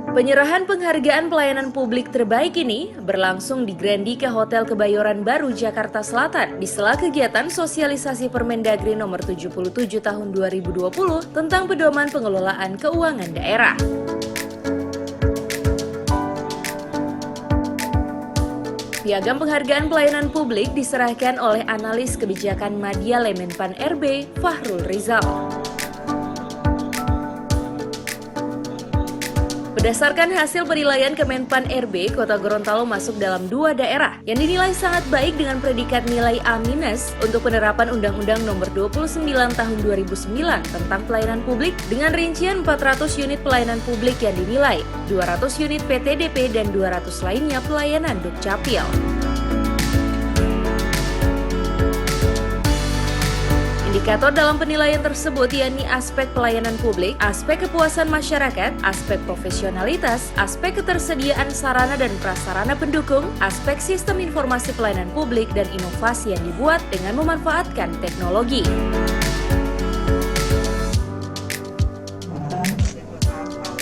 Penyerahan penghargaan pelayanan publik terbaik ini berlangsung di Grandika Hotel Kebayoran Baru, Jakarta Selatan di sela kegiatan sosialisasi Permendagri nomor 77 tahun 2020 tentang pedoman pengelolaan keuangan daerah. Piagam penghargaan pelayanan publik diserahkan oleh analis kebijakan Madya Lemenpan RB, Fahrul Rizal. Berdasarkan hasil penilaian Kemenpan RB, Kota Gorontalo masuk dalam 2 daerah yang dinilai sangat baik dengan predikat nilai A- untuk penerapan Undang-Undang Nomor 29 Tahun 2009 tentang pelayanan publik dengan rincian 400 unit pelayanan publik yang dinilai, 200 unit PTDP dan 200 lainnya pelayanan Dukcapil. Indikator dalam penilaian tersebut yakni aspek pelayanan publik, aspek kepuasan masyarakat, aspek profesionalitas, aspek ketersediaan sarana dan prasarana pendukung, aspek sistem informasi pelayanan publik, dan inovasi yang dibuat dengan memanfaatkan teknologi.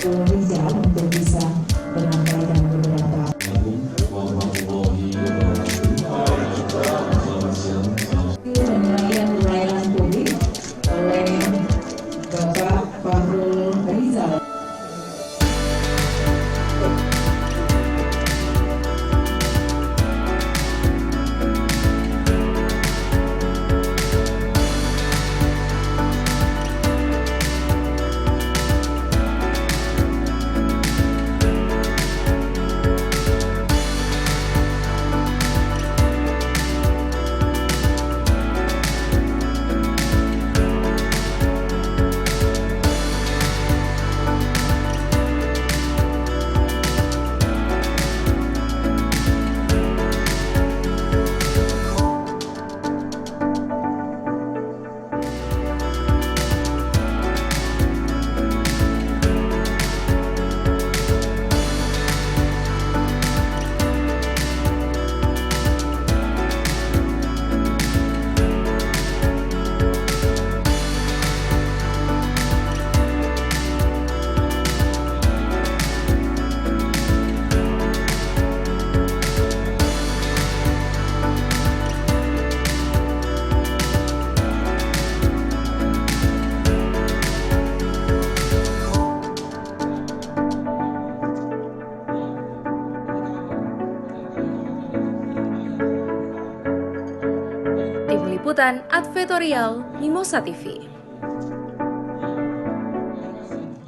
Untuk bisa menyampaikan beberapa pelayanan publik oleh Bapak Fahrul Rizal. Tim Liputan Advertorial Mimosa TV.